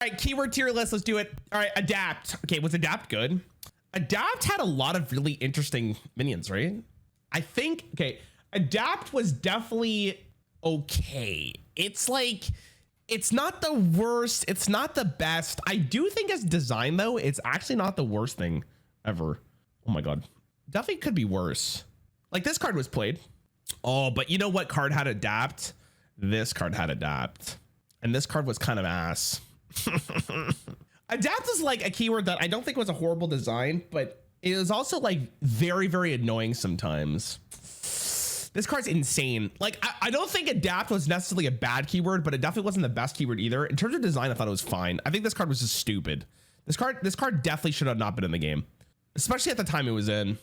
All right, keyword tier list. Let's do it. All right, adapt. Okay, was adapt good? Adapt had a lot of really interesting minions, right? I think, okay, adapt was definitely okay. It's like, it's not the worst. It's not the best. I do think as design though, it's actually not the worst thing ever. Oh my God. Definitely could be worse. Like this card was played. Oh, but you know what card had adapt? This card had adapt. And this card was kind of ass. Adapt is like a keyword that I don't think was a horrible design, but it is also like very, very annoying sometimes. This card's insane. Like, I don't think adapt was necessarily a bad keyword, but it definitely wasn't the best keyword either. In terms of design, I thought it was fine. I think this card was just stupid. This card definitely should have not been in the game, especially at the time it was in.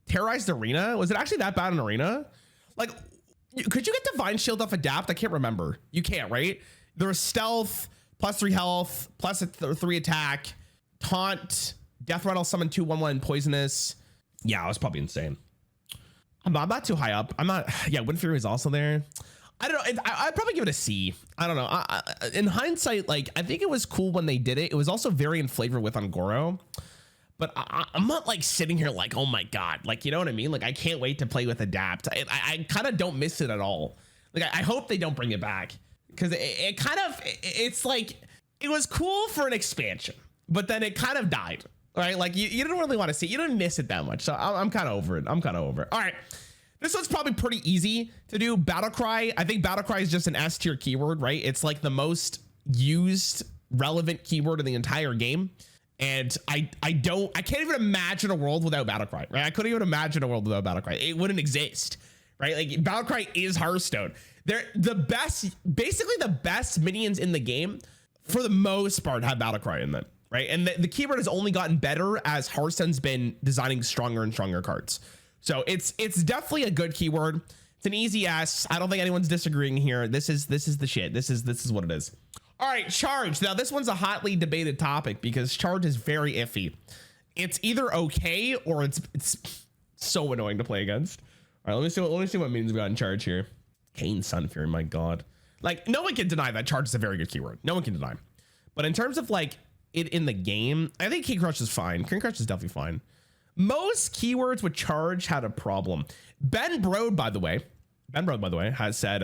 Terrorized Arena? Was it actually that bad in Arena? Like, could you get Divine Shield off adapt? I can't remember. You can't, right? There's stealth, +3 health, +3 attack, taunt, Deathrattle, summon 2/1/1 poisonous. Yeah, it was probably insane. I'm not too high up. I'm not. Yeah, Windfury is also there. I don't know. I'd probably give it a C. I don't know. In hindsight, like I think it was cool when they did it. It was also very in flavor with Ungoro. But I'm not like sitting here like, oh my God, like, you know what I mean? Like, I can't wait to play with adapt. I kind of don't miss it at all. Like, I hope they don't bring it back because it's like, it was cool for an expansion, but then it kind of died. Right? Like you didn't really want to see it. You didn't miss it that much. So I'm kind of over it. All right. This one's probably pretty easy to do. Battlecry. I think Battlecry is just an S tier keyword, right? It's like the most used relevant keyword in the entire game. And I can't even imagine a world without Battlecry, right? I couldn't even imagine a world without Battlecry. It wouldn't exist, right? Like Battlecry is Hearthstone. They're the best, basically the best minions in the game for the most part have Battlecry in them. Right. And the keyword has only gotten better as Hearthstone's been designing stronger and stronger cards. So it's definitely a good keyword. It's an easy S. I don't think anyone's disagreeing here. This is the shit. This is what it is. All right. Charge. Now, this one's a hotly debated topic because charge is very iffy. It's either OK or it's so annoying to play against. All right. Let me see what means we got in charge here. Kane Sunfury. My God. Like no one can deny that charge is a very good keyword. No one can deny. But in terms of like it in the game, I think King Crush is fine. King Crush is definitely fine. Most keywords with charge had a problem. Ben Brode, by the way, has said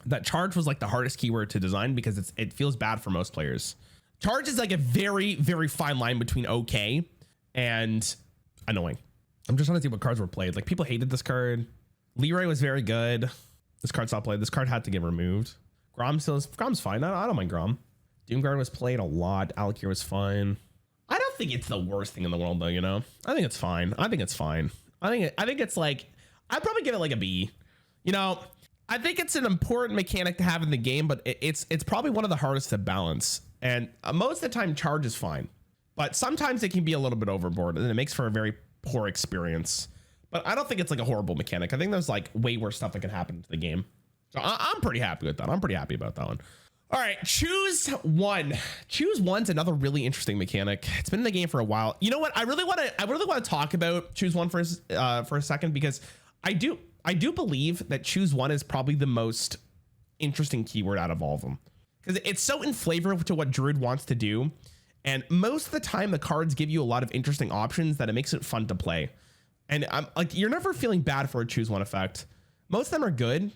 that charge was like the hardest keyword to design because it feels bad for most players. Charge is like a very, very fine line between okay and annoying. I'm just trying to see what cards were played. Like people hated this card. Leroy was very good. This card's not played. This card had to get removed. Grom's fine. I don't mind Grom. Doomguard was played a lot. Alakir was fine. I don't think it's the worst thing in the world though, you know? I think it's fine. I think it's like, I'd probably give it like a B. You know, I think it's an important mechanic to have in the game, but it's probably one of the hardest to balance. And most of the time charge is fine, but sometimes it can be a little bit overboard and it makes for a very poor experience. But I don't think it's like a horrible mechanic. I think there's like way worse stuff that can happen to the game. So I'm pretty happy with that. I'm pretty happy about that one. All right, choose one. Choose one's another really interesting mechanic. It's been in the game for a while. You know what? I really want to talk about choose one for a second because I do believe that choose one is probably the most interesting keyword out of all of them because it's so in flavor to what Druid wants to do, and most of the time the cards give you a lot of interesting options that it makes it fun to play. And I'm like, you're never feeling bad for a choose one effect. Most of them are good.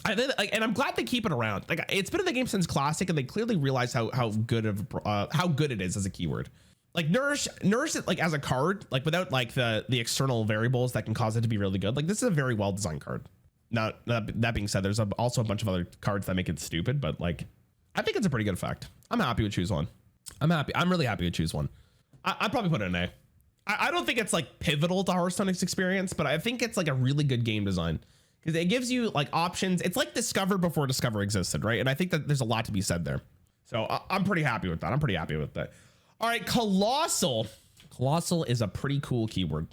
And I'm glad they keep it around. Like it's been in the game since Classic, and they clearly realize how good it is as a keyword. Like nourish it like as a card, like without like the external variables that can cause it to be really good. Like this is a very well designed card. Now that being said, there's also a bunch of other cards that make it stupid, but like I think it's a pretty good effect. I'm happy with choose one. I'm really happy with choose one. I'd probably put it in A. I don't think it's like pivotal to Hearthstone's experience, but I think it's like a really good game design. Because it gives you like options. It's like Discover before Discover existed, right? And I think that there's a lot to be said there. So I'm pretty happy with that. All right, Colossal. Colossal is a pretty cool keyword,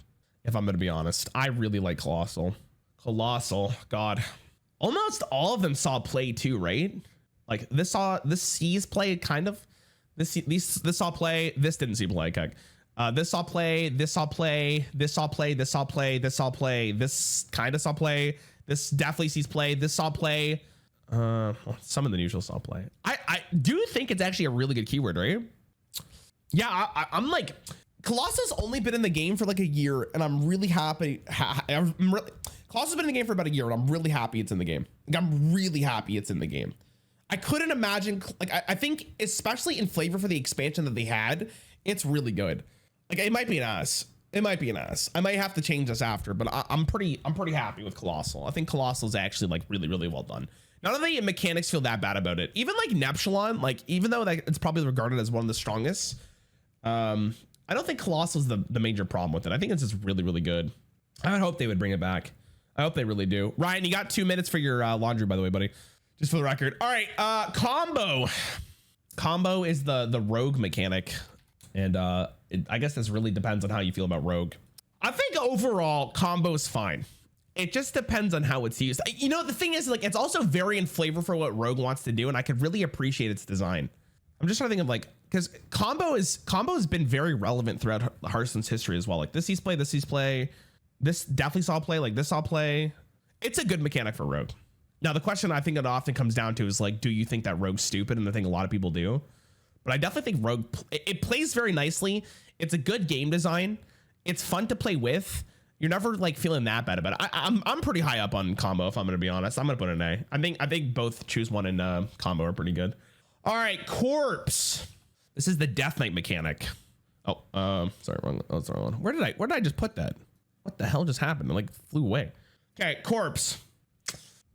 if I'm going to be honest. I really like Colossal. God. Almost all of them saw play too, right? Like this sees play kind of. This saw play. This didn't see play. Okay. This saw play. This saw play. This saw play. This saw play. This saw play. This kind of saw play. This definitely sees play. This saw play. Some of the usual saw play. I I do think it's actually a really good keyword, right? Yeah, I'm like, Colossal's only been in the game for like a year, and I'm really happy. Colossal's been in the game for about a year, and I'm really happy it's in the game. Like, I'm really happy it's in the game. I couldn't imagine, like, I think especially in flavor for the expansion that they had, it's really good. Like, it might be an ass. It might be an ass. I might have to change this after, but I'm pretty happy with Colossal. I think Colossal is actually like really well done. None of the mechanics feel that bad about it. Even like Neptulon, like even though like it's probably regarded as one of the strongest, I don't think Colossal is the major problem with it. I think it's just really good. I would hope they would bring it back. I hope they really do. Ryan, you got 2 minutes for your laundry, by the way, buddy. Just for the record. All right, combo. Combo is the rogue mechanic, and I guess this really depends on how you feel about rogue. I think overall combo is fine. It just depends on how it's used. You know, the thing is, like, it's also very in flavor for what rogue wants to do, and I could really appreciate its design. I'm just trying to think of like, because combo has been very relevant throughout Hearthstone's history as well. Like this sees play, this definitely saw play, like this saw play. It's a good mechanic for rogue. Now the question I think it often comes down to is like, do you think that rogue's stupid? And I think a lot of people do, but I definitely think rogue, it plays very nicely. It's a good game design. It's fun to play with. You're never like feeling that bad about it. I'm pretty high up on combo, if I'm gonna be honest. I'm gonna put an A. I think both choose one and combo are pretty good. All right, corpse. This is the Death Knight mechanic. Oh, sorry, wrong. Oh, that's the wrong one. Where did I just put that? What the hell just happened? It like flew away. Okay, corpse.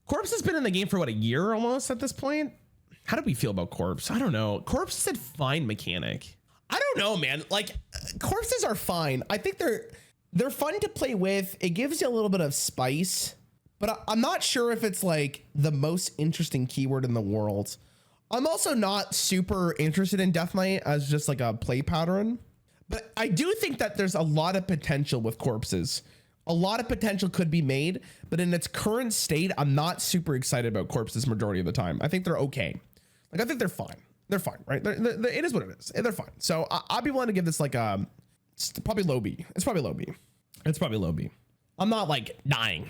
Corpse has been in the game for what, a year almost at this point? How do we feel about corpse? I don't know. Corpse said fine mechanic. I don't know, man. Like corpses are fine. I think they're fun to play with. It gives you a little bit of spice, but I'm not sure if it's like the most interesting keyword in the world. I'm also not super interested in Death Knight as just like a play pattern, but I do think that there's a lot of potential with corpses. A lot of potential could be made, but in its current state, I'm not super excited about corpses majority of the time. I think they're okay. Like, I think they're fine. They're fine, right? It is what it is. They're fine. So I'll be willing to give this like probably low B. It's probably low B. It's probably low B. I'm not like dying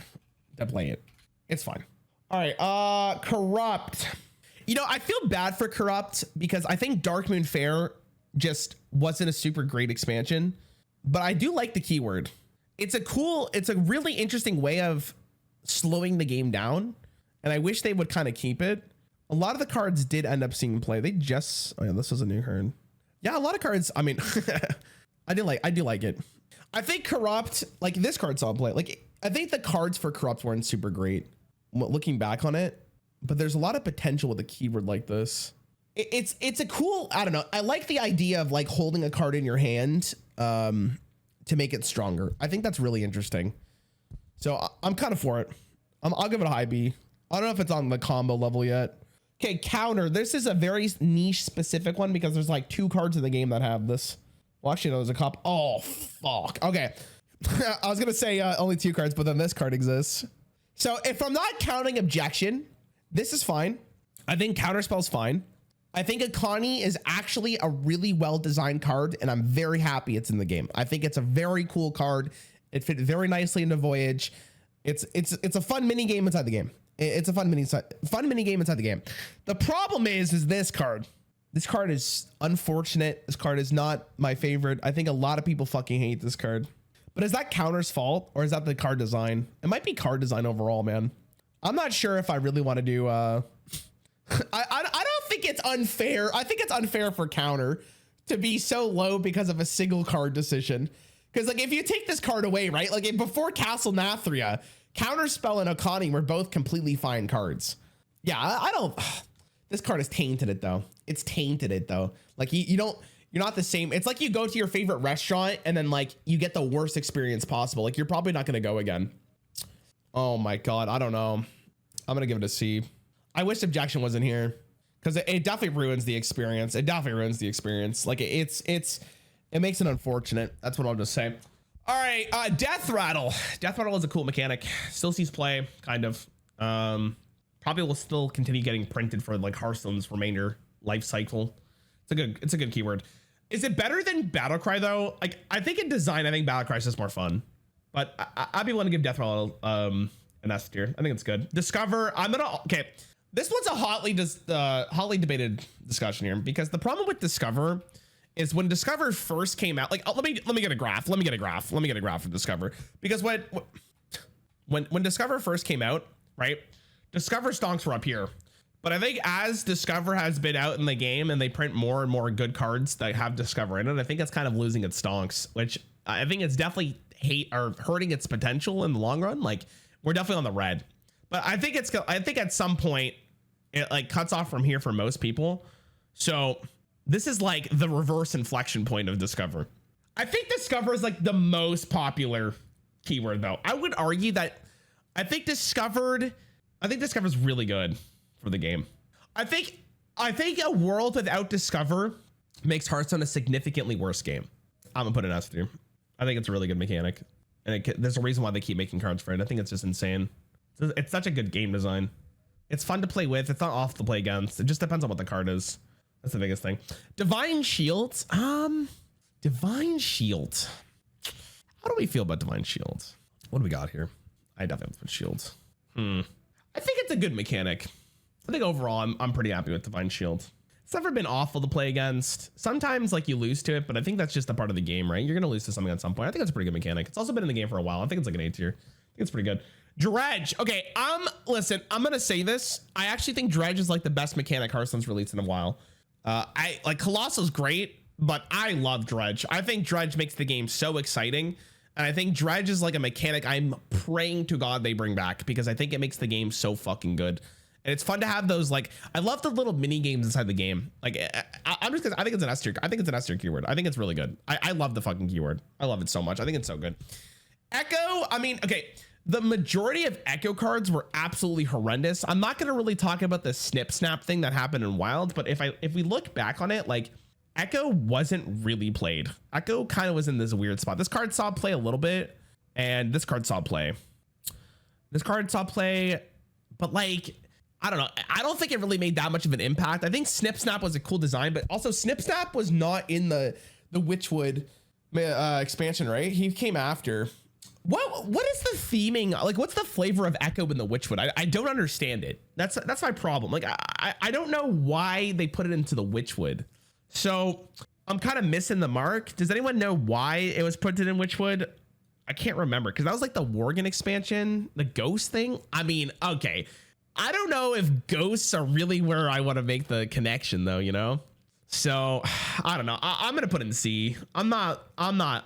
to play it. It's fine. All right. Corrupt. You know, I feel bad for Corrupt because I think Darkmoon Faire just wasn't a super great expansion, but I do like the keyword. It's a really interesting way of slowing the game down, and I wish they would kind of keep it. A lot of the cards did end up seeing play. They just, oh yeah, this was a new card. Yeah, a lot of cards. I mean, I do like it. I think Corrupt, like this card saw play. Like I think the cards for Corrupt weren't super great looking back on it, but there's a lot of potential with a keyword like this. It's a cool, I don't know. I like the idea of like holding a card in your hand to make it stronger. I think that's really interesting. So I'm kind of for it. I'll give it a high B. I don't know if it's on the combo level yet. Okay, counter. This is a very niche specific one because there's like 2 cards in the game that have this. Well, actually, no, there's a couple. Oh, fuck. Okay. I was going to say only 2 cards, but then this card exists. So if I'm not counting objection, this is fine. I think counterspell's fine. I think Akani is actually a really well-designed card, and I'm very happy it's in the game. I think it's a very cool card. It fit very nicely into Voyage. It's a fun mini game inside the game. It's a fun mini game inside the game. The problem is this card. This card is unfortunate. This card is not my favorite. I think a lot of people fucking hate this card. But is that counter's fault or is that the card design? It might be card design overall, man. I'm not sure if I really want to do. I don't think it's unfair. I think it's unfair for counter to be so low because of a single card decision. Because like if you take this card away, right? Like before Castle Nathria, Counterspell and Akani were both completely fine cards. Yeah, I don't. This card has tainted it though. It's tainted it though. Like you're not the same. It's like you go to your favorite restaurant and then like you get the worst experience possible. Like you're probably not going to go again. Oh my God. I don't know. I'm going to give it a C. I wish objection wasn't here because it definitely ruins the experience. It definitely ruins the experience. Like it makes it unfortunate. That's what I'll just say. All right. Deathrattle. Deathrattle is a cool mechanic. Still sees play kind of. Probably will still continue getting printed for like Hearthstone's remainder life cycle. It's a good keyword. Is it better than Battlecry though? Like I think in design, I think Battlecry is just more fun, but I'd be willing to give Deathrattle an S tier. I think it's good. Discover. Okay. This one's a hotly debated discussion here, because the problem with Discover is when Discover first came out, like, let me get a graph. Let me get a graph of Discover, because when Discover first came out, right? Discover stonks were up here. But I think as Discover has been out in the game and they print more and more good cards that have Discover in it, I think it's kind of losing its stonks, which I think it's definitely hurting its potential in the long run. Like, we're definitely on the red, but I think at some point it like cuts off from here for most people. So this is like the reverse inflection point of Discover. I think Discover is like the most popular keyword though. I would argue that I think Discover is really good for the game. I think a world without Discover makes Hearthstone a significantly worse game. I'm gonna put an S through. I think it's a really good mechanic, and there's a reason why they keep making cards for it. I think it's just insane. It's such a good game design. It's fun to play with. It's not awful to play against. It just depends on what the card is. That's the biggest thing. Divine Shield. Divine Shield. How do we feel about Divine Shield? What do we got here? I definitely have to put Shield. I think it's a good mechanic. I think overall, I'm pretty happy with Divine Shield. It's never been awful to play against. Sometimes like you lose to it, but I think that's just a part of the game, right? You're gonna lose to something at some point. I think it's a pretty good mechanic. It's also been in the game for a while. I think it's like an A tier. I think it's pretty good. Dredge. Okay, listen, I'm gonna say this. I actually think Dredge is like the best mechanic Hearthstone's released in a while. I like Colossal's great, but I love Dredge. I think Dredge makes the game so exciting. And I think Dredge is like a mechanic I'm praying to God they bring back, because I think it makes the game so fucking good. And it's fun to have those, like, I love the little mini games inside the game. Like, I think it's an S tier. I think it's an S tier keyword. I think it's really good. I love the fucking keyword. I love it so much. I think it's so good. Echo, I mean, okay, the majority of Echo cards were absolutely horrendous. I'm not going to really talk about the snip snap thing that happened in Wild, but if we look back on it, like, Echo wasn't really played. Echo kind of was in this weird spot. This card saw play a little bit, and this card saw play. This card saw play, but like, I don't know. I don't think it really made that much of an impact. I think Snip Snap was a cool design, but also Snip Snap was not in the Witchwood expansion, right? He came after. What is the theming? Like, what's the flavor of Echo in the Witchwood? I don't understand it. That's my problem. Like, I don't know why they put it into the Witchwood. So I'm kind of missing the mark. Does anyone know why it was put in Witchwood? I can't remember, because that was like the Worgen expansion, the ghost thing. I mean, okay. I don't know if ghosts are really where I want to make the connection though, you know? So I don't know. I'm going to put in C. I'm not,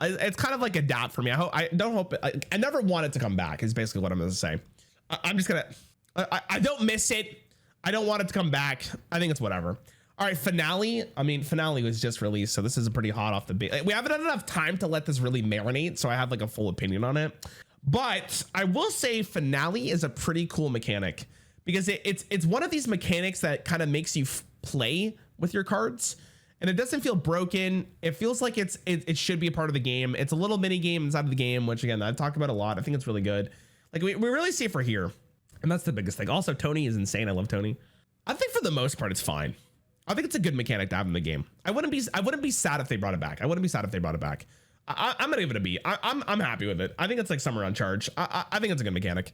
it's kind of like a dot for me. I never want it to come back is basically what I'm going to say. I'm just going to, I don't miss it. I don't want it to come back. I think it's whatever. All right, Finale. I mean, Finale was just released, so this is a pretty hot off the bat. We haven't had enough time to let this really marinate, so I have like a full opinion on it. But I will say Finale is a pretty cool mechanic, because it's one of these mechanics that kind of makes you play with your cards, and it doesn't feel broken. It feels like it should be a part of the game. It's a little mini game inside of the game, which again, I've talked about a lot. I think it's really good. Like we really see it for here, and that's the biggest thing. Also, Tony is insane. I love Tony. I think for the most part, it's fine. I think it's a good mechanic to have in the game. I wouldn't be sad if they brought it back. I'm gonna give it a B. I'm happy with it. I think it's like somewhere on charge. I think it's a good mechanic.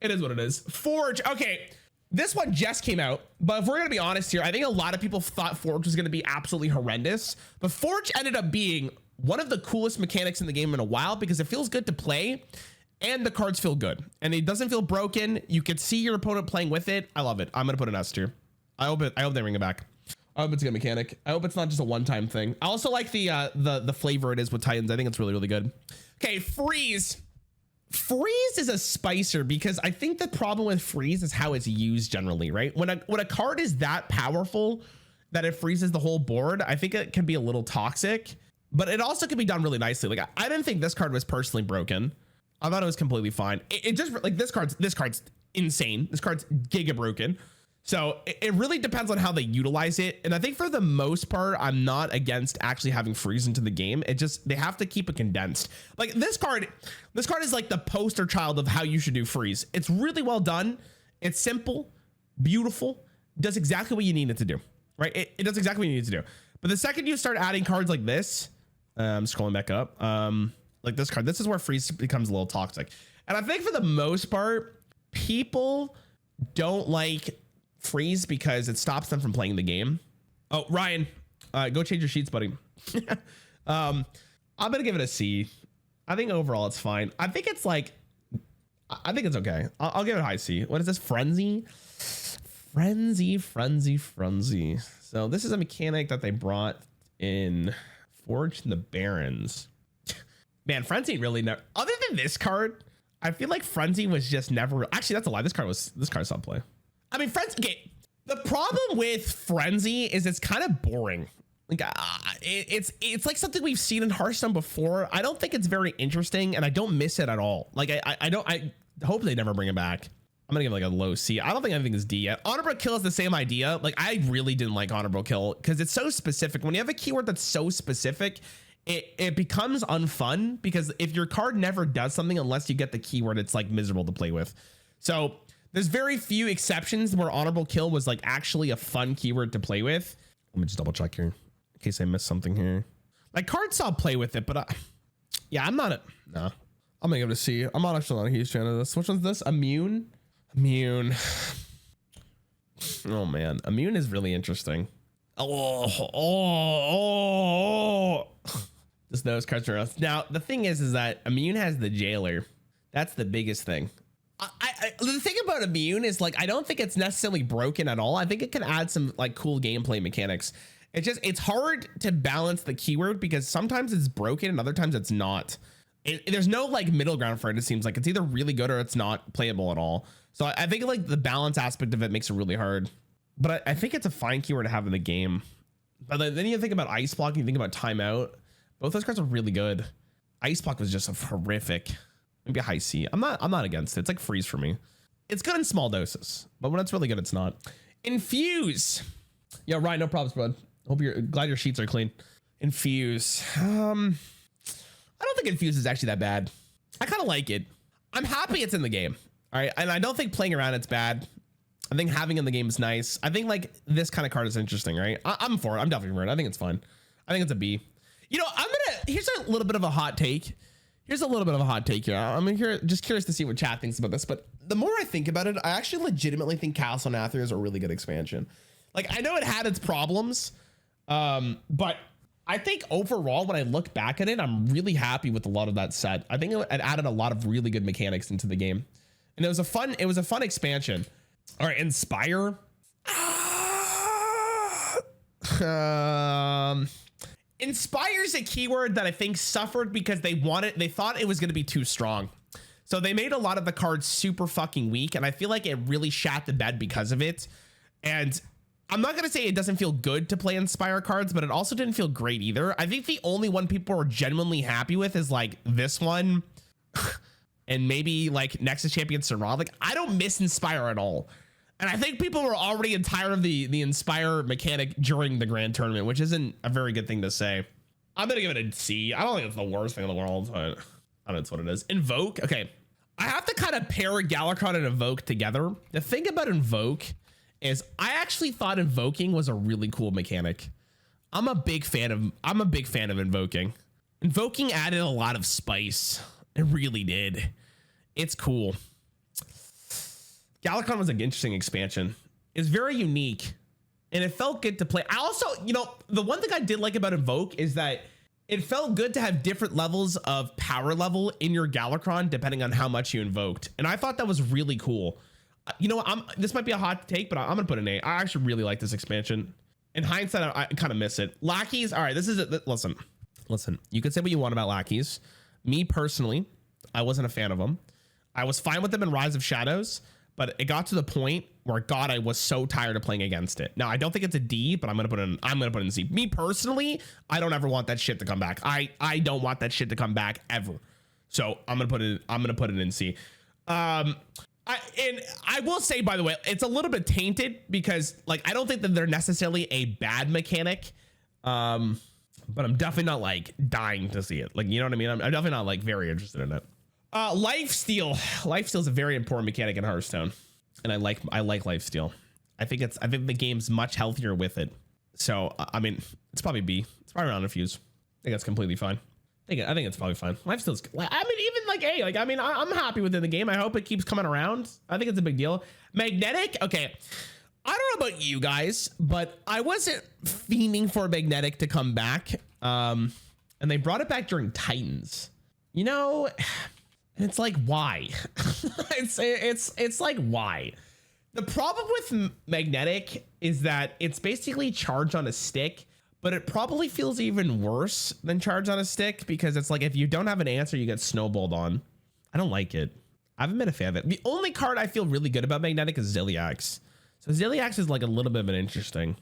It is what it is. Forge. Okay, this one just came out, but if we're gonna be honest here, I think a lot of people thought Forge was gonna be absolutely horrendous, but Forge ended up being one of the coolest mechanics in the game in a while, because it feels good to play, and the cards feel good, and it doesn't feel broken. You can see your opponent playing with it. I love it. I'm gonna put an S tier. I hope they bring it back. I hope it's a good mechanic. I hope it's not just a one-time thing. I also like the flavor it is with Titans. I think it's really, really good. Okay, Freeze. Freeze is a spicer, because I think the problem with Freeze is how it's used generally, right? When a card is that powerful that it freezes the whole board, I think it can be a little toxic, but it also can be done really nicely. Like, I didn't think this card was personally broken. I thought it was completely fine. It just, like, this card's insane. This card's giga broken. So it really depends on how they utilize it. And I think for the most part, I'm not against actually having freeze into the game. It just, they have to keep it condensed. Like this card is like the poster child of how you should do freeze. It's really well done. It's simple, beautiful, does exactly what you need it to do, right? It does exactly what you need to do. But the second you start adding cards like this, I'm scrolling back up, like this card, this is where freeze becomes a little toxic. And I think for the most part, people don't like freeze because it stops them from playing the game. Oh, Ryan, go change your sheets, buddy. I'm gonna give it a C. I think overall it's fine. I think it's like, I think it's okay. I'll give it a high C. What is this? Frenzy. So this is a mechanic that they brought in Forged in the Barrens. Man, Frenzy really never, other than this card, I feel like Frenzy was just never, actually that's a lie. This card saw play. I mean, Frenzy, okay. The problem with Frenzy is it's kind of boring. Like it's like something we've seen in Hearthstone before. I don't think it's very interesting and I don't miss it at all. Like I hope they never bring it back. I'm gonna give it like a low C. I don't think anything is D yet. Honorable Kill is the same idea. Like I really didn't like Honorable Kill because it's so specific. When you have a keyword that's so specific, it becomes unfun because if your card never does something unless you get the keyword, it's like miserable to play with. So there's very few exceptions where Honorable Kill was like actually a fun keyword to play with. Let me just double check here in case I missed something here. Like cards I'll play with it, but yeah, I'm not no. I'm gonna give it a C. I'm not actually not a huge fan of this. Which one's this? Immune. Oh man, Immune is really interesting. Just those cards are us. Now the thing is that Immune has the Jailer. That's the biggest thing. The thing about Immune is like I don't think it's necessarily broken at all. I think it can add some like cool gameplay mechanics. It's hard to balance the keyword because sometimes it's broken and other times it's not. There's no like middle ground for it. It seems like it's either really good or it's not playable at all. So I think like the balance aspect of it makes it really hard. But I think it's a fine keyword to have in the game. But then you think about Ice Block and you think about Timeout. Both those cards are really good. Ice Block was just horrific. Maybe a high C. I'm not against it. It's like freeze for me. It's good in small doses, but when it's really good, it's not. Infuse. Yo, Ryan, no problems, bud. Hope you're glad your sheets are clean. Infuse. I don't think Infuse is actually that bad. I kind of like it. I'm happy it's in the game. All right. And I don't think playing around it's bad. I think having in the game is nice. I think like this kind of card is interesting, right? I'm for it. I'm definitely for it. I think it's fun. I think it's a B. You know, here's a little bit of a hot take. Here's a little bit of a hot take here. I'm here just curious to see what chat thinks about this, but the more I think about it, I actually legitimately think Colossal Aether is a really good expansion. Like I know it had its problems, but I think overall, when I look back at it, I'm really happy with a lot of that set. I think it added a lot of really good mechanics into the game, and it was a fun expansion. All right, Inspire. Inspire's a keyword that I think suffered because they thought it was going to be too strong. So they made a lot of the cards super fucking weak, and I feel like it really shat the bed because of it. And I'm not going to say it doesn't feel good to play Inspire cards, but it also didn't feel great either. I think the only one people are genuinely happy with is like this one and maybe like Nexus Champion Serral. Like I don't miss Inspire at all. And I think people were already tired of the Inspire mechanic during the grand tournament, which isn't a very good thing to say. I'm going to give it a C. I don't think it's the worst thing in the world, but I don't know, it's what it is. Invoke. Okay. I have to kind of pair Galakron and Invoke together. The thing about Invoke is I actually thought invoking was a really cool mechanic. I'm a big fan of invoking. Invoking added a lot of spice. It really did. It's cool. Galakron was an interesting expansion. It's very unique and it felt good to play. I also, you know, the one thing I did like about Invoke is that it felt good to have different levels of power level in your Galakron depending on how much you invoked. And I thought that was really cool. You know, this might be a hot take, but I'm gonna put an A. I actually really like this expansion. In hindsight, I kind of miss it. Lackeys, all right, this is it. Listen. You can say what you want about Lackeys. Me personally, I wasn't a fan of them. I was fine with them in Rise of Shadows, but it got to the point where God, I was so tired of playing against it. Now I don't think it's a D, but I'm gonna put it in C. Me personally, I don't ever want that shit to come back. I don't want that shit to come back ever. So I'm gonna put it in C. And I will say, by the way, it's a little bit tainted because like I don't think that they're necessarily a bad mechanic. But I'm definitely not like dying to see it. Like, you know what I mean? I'm definitely not like very interested in it. Lifesteal. Lifesteal is a very important mechanic in Hearthstone, and I like Lifesteal. I think the game's much healthier with it. So I mean, it's probably B. It's probably around Infuse. I think that's completely fine. I think it's probably fine. Lifesteal's, I mean, even like A. Like, I mean, I'm happy within the game. I hope it keeps coming around. I think it's a big deal. Magnetic. Okay. I don't know about you guys, but I wasn't fiending for Magnetic to come back. And they brought it back during Titans. You know, and it's like, why? it's like, why? The problem with Magnetic is that it's basically charged on a stick, but it probably feels even worse than charged on a stick because it's like if you don't have an answer, you get snowballed on. I don't like it. I haven't been a fan of it. The only card I feel really good about Magnetic is Zilliax. So Zilliax is like a little bit of an interesting.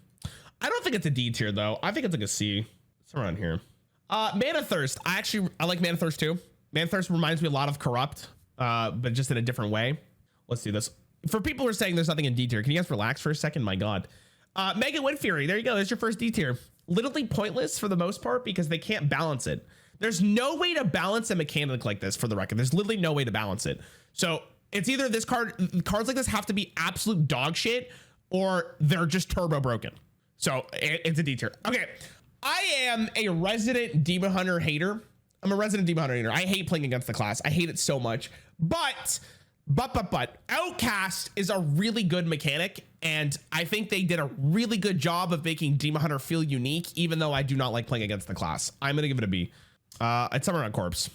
I don't think it's a D tier though. I think it's like a C. It's around here. Mana Thirst. I like Mana Thirst too. Mana Thirst reminds me a lot of Corrupt, but just in a different way. Let's do this. For people who are saying there's nothing in D tier, can you guys relax for a second? My God. Mega Windfury. There you go. There's your first D tier. Literally pointless for the most part because they can't balance it. There's no way to balance a mechanic like this for the record. There's literally no way to balance it. So it's either this cards like this have to be absolute dog shit or they're just turbo broken. So it's a D tier. Okay. I am a resident Demon Hunter hater. I'm a resident Demon Hunter hater. I hate playing against the class. I hate it so much. But Outcast is a really good mechanic, and I think they did a really good job of making Demon Hunter feel unique, even though I do not like playing against the class. I'm gonna give it a B. It's somewhere around Corpse.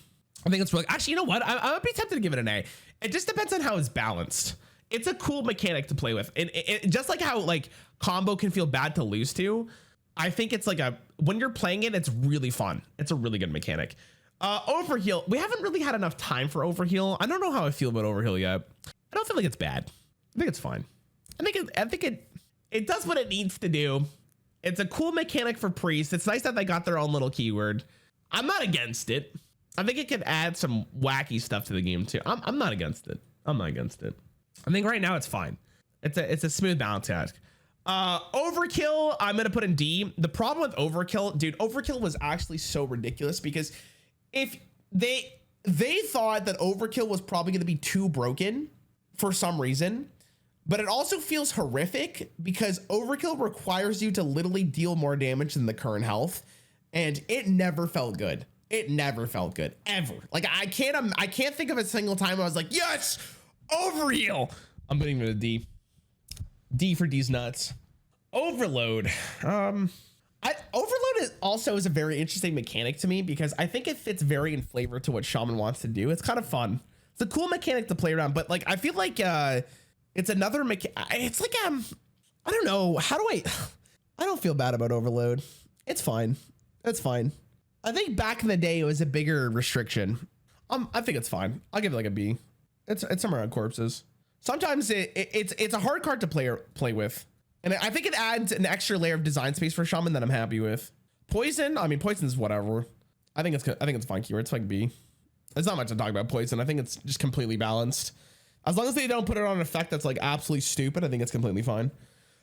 I think it's really, actually, you know what? I'm gonna be tempted to give it an A. It just depends on how it's balanced. It's a cool mechanic to play with, and it just like how like combo can feel bad to lose to. I think it's like when you're playing it, it's really fun. It's a really good mechanic. Overheal. We haven't really had enough time for Overheal. I don't know how I feel about Overheal yet. I don't feel like it's bad. I think it's fine. I think it does what it needs to do. It's a cool mechanic for Priest. It's nice that they got their own little keyword. I'm not against it. I think it could add some wacky stuff to the game too. I'm not against it. I'm not against it. I think right now it's fine. It's a smooth balance task. Overkill, I'm gonna put in D. The problem with Overkill, dude, Overkill was actually so ridiculous because if they thought that Overkill was probably gonna be too broken for some reason, but it also feels horrific because Overkill requires you to literally deal more damage than the current health, and it never felt good. It never felt good ever. Like I can't think of a single time I was like, yes, Overheal. I'm putting it a D. D for D's nuts. Overload. Overload is also a very interesting mechanic to me because I think it fits very in flavor to what Shaman wants to do. It's kind of fun. It's a cool mechanic to play around, but like I feel like it's another it's like I don't know. How do I don't feel bad about Overload. It's fine. It's fine. I think back in the day it was a bigger restriction. I think it's fine. I'll give it like a B. It's somewhere on Corpses. Sometimes it's a hard card to play with, and I think it adds an extra layer of design space for Shaman that I'm happy with. Poison, I mean Poison's whatever. I think it's fine keyword. It's like B. There's not much to talk about Poison. I think it's just completely balanced. As long as they don't put it on an effect that's like absolutely stupid, I think it's completely fine.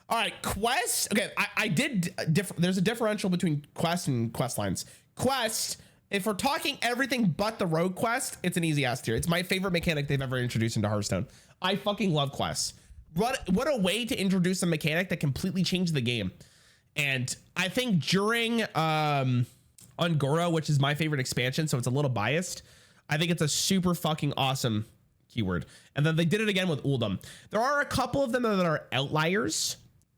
All right, Quest. Okay, I did there's a differential between Quest and Questlines. Quest, if we're talking everything but the Rogue Quest, it's an easy ass tier. It's my favorite mechanic they've ever introduced into Hearthstone. I fucking love quests. What a way to introduce a mechanic that completely changed the game. And I think during Ungora, which is my favorite expansion, so it's a little biased, I think it's a super fucking awesome keyword. And then they did it again with Uldum. There are a couple of them that are outliers,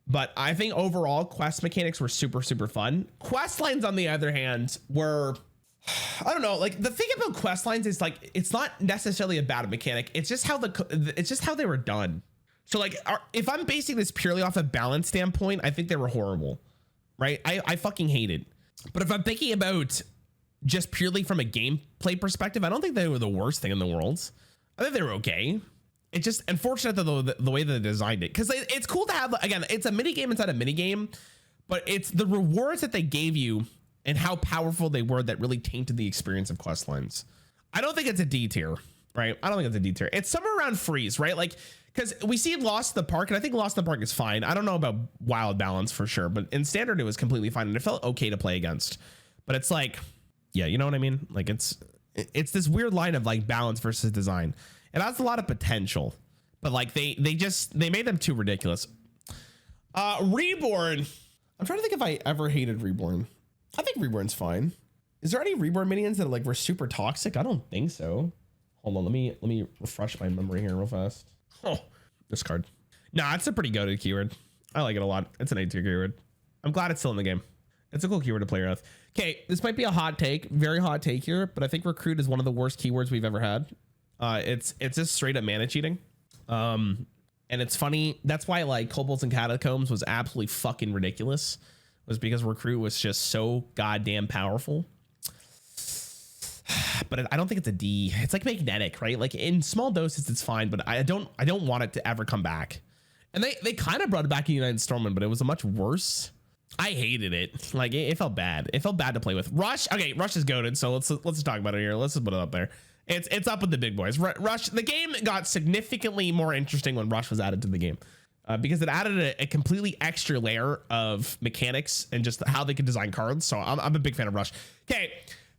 but I think overall quest mechanics were super, super fun. Quest lines, on the other hand, were, I don't know, like the thing about quest lines is like, it's not necessarily a bad mechanic. It's just how they were done. So like, if I'm basing this purely off a balance standpoint, I think they were horrible, right? I fucking hate it. But if I'm thinking about just purely from a gameplay perspective, I don't think they were the worst thing in the world. I think they were okay. It's just unfortunate that the way that they designed it, because it's cool to have, again, it's a mini game inside a mini game, but it's the rewards that they gave you and how powerful they were that really tainted the experience of quest lines. I don't think it's a D tier, right? I don't think it's a D tier. It's somewhere around freeze, right? Like, because we see Lost the Park, and I think Lost the Park is fine. I don't know about Wild Balance for sure, but in standard it was completely fine, and it felt okay to play against. But it's like, yeah, you know what I mean? Like it's this weird line of like balance versus design. It has a lot of potential, but like they made them too ridiculous. Reborn. I'm trying to think if I ever hated Reborn. I think Reborn's fine. Is there any Reborn minions that were super toxic? I don't think so. Hold on, let me refresh my memory here real fast. Oh, this card. Nah, it's a pretty goated keyword. I like it a lot. It's an A tier keyword. I'm glad it's still in the game. It's a cool keyword to play with. Okay, this might be a hot take, very hot take here, but I think recruit is one of the worst keywords we've ever had. It's just straight up mana cheating. And it's funny. That's why like Kobolds and Catacombs was absolutely fucking ridiculous. Was because recruit was just so goddamn powerful. But I don't think it's a D. It's like magnetic, right? Like in small doses, it's fine, but I don't want it to ever come back. And they kind of brought it back in United Stormwind, but it was a much worse. I hated it. Like it felt bad. It felt bad to play with. Rush. Okay, Rush is goated. So let's just talk about it here. Let's just put it up there. It's up with the big boys. Rush. The game got significantly more interesting when Rush was added to the game, because it added a completely extra layer of mechanics and just how they could design cards. So I'm a big fan of Rush. Okay.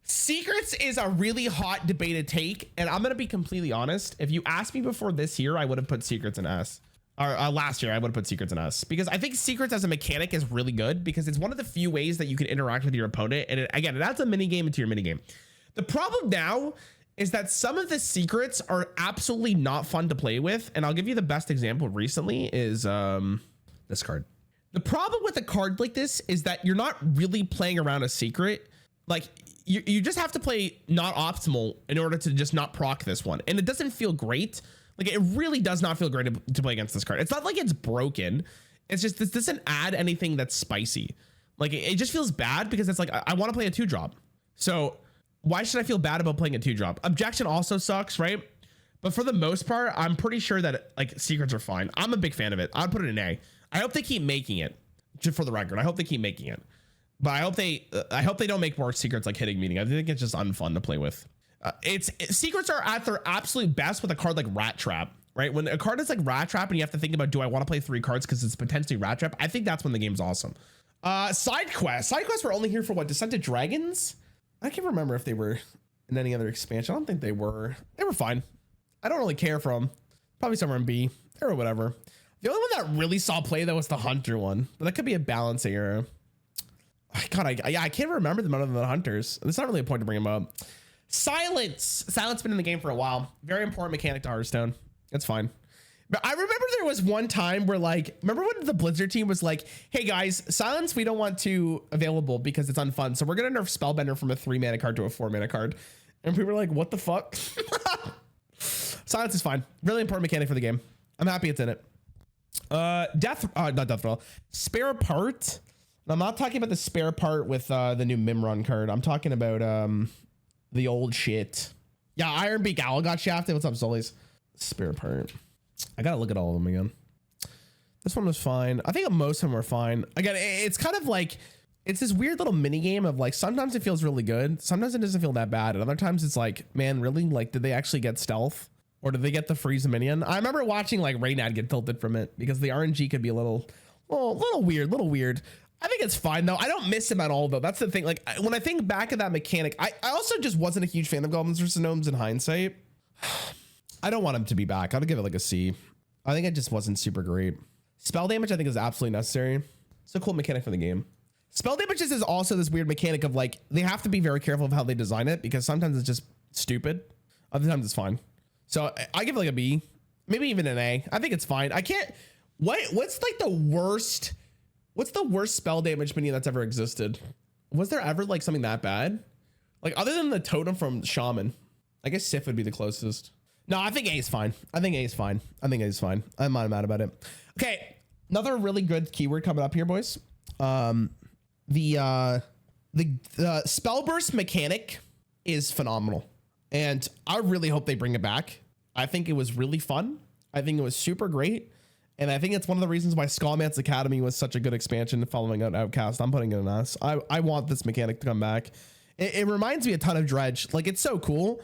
Secrets is a really hot debated take, and I'm gonna be completely honest. If you asked me before this year, I would have put Secrets in S. Or last year, I would have put Secrets in S, because I think Secrets as a mechanic is really good, because it's one of the few ways that you can interact with your opponent, and it adds a mini game into your mini game. The problem now is that some of the secrets are absolutely not fun to play with, and I'll give you the best example recently is this card. The problem with a card like this is that you're not really playing around a secret. Like you just have to play not optimal in order to just not proc this one. And it doesn't feel great. Like it really does not feel great to play against this card. It's not like it's broken. It's just, this doesn't add anything that's spicy. Like it just feels bad because it's like, I want to play a 2-drop. So why should I feel bad about playing a 2-drop? Objection also sucks, right? But for the most part, I'm pretty sure that like secrets are fine. I'm a big fan of it. I'd put it in A. I hope they keep making it, just for the record. I hope they keep making it. But I hope they don't make more secrets like hitting meeting. I think it's just unfun to play with. Secrets are at their absolute best with a card like Rat Trap, right? When a card is like Rat Trap and you have to think about, do I want to play 3 cards because it's potentially Rat Trap? I think that's when the game's awesome. Sidequests were only here for what, Descent of Dragons? I can't remember if they were in any other expansion. I don't think they were. They were fine. I don't really care for them. Probably somewhere in B or whatever. The only one that really saw play though was the Hunter one, but that could be a balancing error. God, I can't remember them other than the Hunters. There's not really a point to bring them up. Silence been in the game for a while. Very important mechanic to Hearthstone. It's fine. But I remember there was one time where like, remember when the Blizzard team was like, hey guys, Silence we don't want to available because it's unfun. So we're going to nerf Spellbender from a 3-mana card to a 4-mana card. And people were like, what the fuck? Silence is fine. Really important mechanic for the game. I'm happy it's in it. Not Deathrattle. Spare Part. And I'm not talking about the spare part with the new Mimron card. I'm talking about the old shit. Yeah, Ironbeak Owl got shafted. What's up, Zolies? Spare part. I gotta look at all of them again. This one was fine. I think most of them were fine. Again, it's kind of like, it's this weird little mini game of like, sometimes it feels really good. Sometimes it doesn't feel that bad. And other times it's like, man, really? Like, did they actually get stealth? Or did they get the freeze minion? I remember watching like Raynad get tilted from it because the RNG could be a little weird. I think it's fine though. I don't miss him at all though. That's the thing. Like when I think back of that mechanic, I also just wasn't a huge fan of Goblins vs. Gnomes in hindsight. I don't want him to be back. I'll give it like a C. I think it just wasn't super great. Spell damage I think is absolutely necessary. It's a cool mechanic for the game. Spell damage is also this weird mechanic of like, they have to be very careful of how they design it because sometimes it's just stupid. Other times it's fine. So I give it like a B, maybe even an A. I think it's fine. I can't, what's like the worst, what's the worst spell damage minion that's ever existed? Was there ever like something that bad? Like other than the totem from Shaman, I guess Sif would be the closest. No, I think A is fine. I think A is fine. I'm not mad about it. Okay. Another really good keyword coming up here, boys. The Spellburst mechanic is phenomenal. And I really hope they bring it back. I think it was really fun. I think it was super great. And I think it's one of the reasons why Skullman's Academy was such a good expansion following out Outcast. I'm putting it in S. I want this mechanic to come back. It reminds me a ton of Dredge. Like, it's so cool.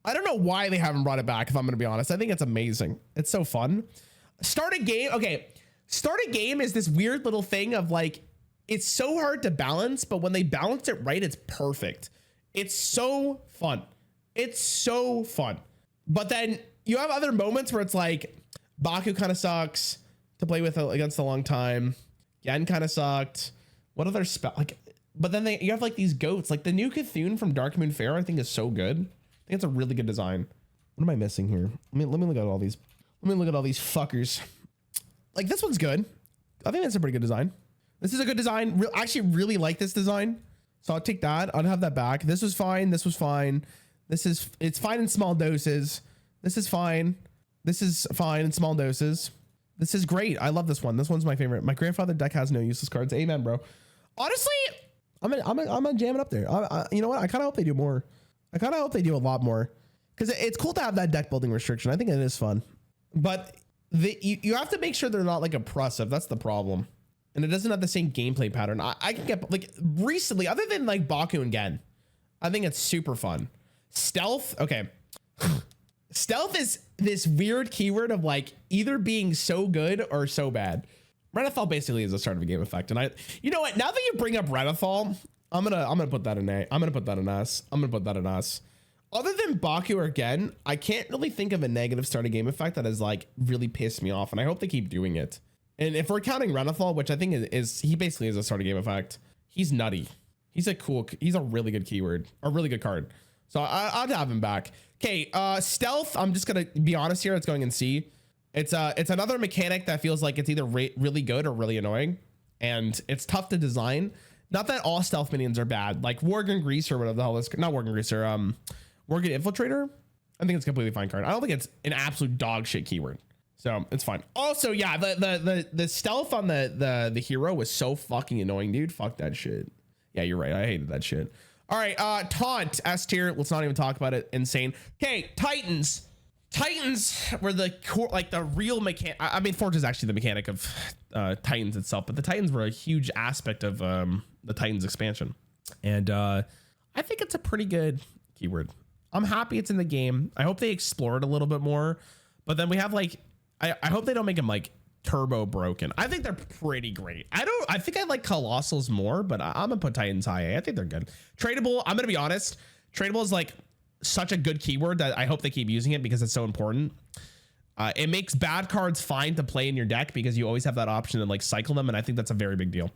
I don't know why they haven't brought it back, if I'm going to be honest. I think it's amazing. It's so fun. Start a game. Okay. Start a game is this weird little thing of like, it's so hard to balance, but when they balance it right, it's perfect. It's so fun. It's so fun. But then you have other moments where it's like, Baku kind of sucks to play with against a long time. Yen kind of sucked. What other spell? Like, but then you have like these goats. Like the new Cthulhu from Darkmoon Faire, I think is so good. I think it's a really good design. What am I missing here? Let me look at all these. Let me look at all these fuckers. Like this one's good. I think that's a pretty good design. This is a good design. I actually really like this design. So I'll take that. I'll have that back. This was fine. This was fine. It's fine in small doses. This is fine. This is fine in small doses. This is great. I love this one. This one's my favorite. My grandfather deck has no useless cards. Amen, bro. Honestly, I'm gonna jam it up there. You know what? I kind of hope they do more. I kind of hope they do a lot more, because it's cool to have that deck building restriction. I think it is fun, but you have to make sure they're not like oppressive. That's the problem. And it doesn't have the same gameplay pattern. I can get like recently, other than like Baku and Gen, I think it's super fun. Stealth. Okay. Stealth is this weird keyword of like either being so good or so bad. Renathal basically is the start of a game effect. And you know what? Now that you bring up Renathal, I'm gonna put that in A. I'm gonna put that in S. I'm gonna put that in S. Other than Baku or Gen, I can't really think of a negative start of game effect that has like really pissed me off. And I hope they keep doing it. And if we're counting Renathal, which I think is he basically is a start of game effect, he's nutty. He's a really good keyword, a really good card. So I'd have him back. Okay, Stealth, I'm just gonna be honest here, it's going in C. It's another mechanic that feels like it's either really good or really annoying. And it's tough to design. Not that all Stealth minions are bad. Like Worgen Greaser, whatever the hell this, not Worgen Greaser, Worgen Infiltrator. I think it's a completely fine card. I don't think it's an absolute dog shit keyword. So it's fine. Also, yeah, the stealth on the hero was so fucking annoying, dude. Fuck that shit. Yeah, you're right. I hated that shit. All right, Taunt, S tier. Let's not even talk about it. Insane. Okay, Titans. Titans were the core, like the real mechanic. I mean, Forge is actually the mechanic of Titans itself, but the Titans were a huge aspect of the Titans expansion. And I think it's a pretty good keyword. I'm happy it's in the game. I hope they explore it a little bit more. But then we have like, I hope they don't make them like turbo broken. I think they're pretty great. I think I like Colossals more, but I'm gonna put Titans high A. I think they're good. Tradable, I'm gonna be honest. Tradable is like such a good keyword that I hope they keep using it because it's so important. It makes bad cards fine to play in your deck because you always have that option to like cycle them, and I think that's a very big deal.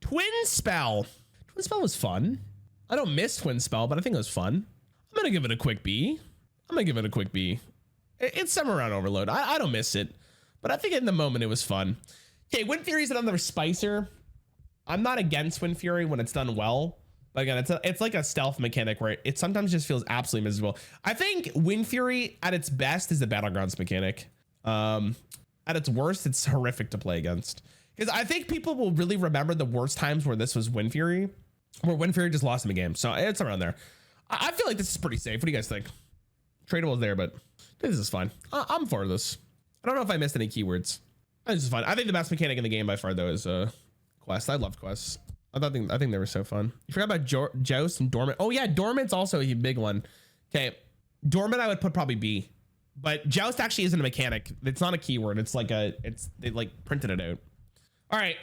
Twinspell. Twinspell was fun. I don't miss Twinspell, but I think it was fun. I'm gonna give it a quick B. It's somewhere around Overload. I don't miss it, but I think in the moment it was fun. Okay, Windfury is another spicer. I'm not against Windfury when it's done well, but again, it's like a stealth mechanic where it sometimes just feels absolutely miserable. I think Windfury at its best is the Battlegrounds mechanic. At its worst, it's horrific to play against. Because I think people will really remember the worst times where this was Windfury, where Windfury just lost him a game. So it's around there. I feel like this is pretty safe. What do you guys think? Tradable is there, but this is fine. I'm for this. I don't know if I missed any keywords. This is fun. I think the best mechanic in the game by far though is Quest. I loved Quests. I think they were so fun. You forgot about Joust and Dormant. Oh yeah, Dormant's also a big one. Okay, Dormant I would put probably B, but Joust actually isn't a mechanic. It's not a keyword. It's like they like printed it out. All right.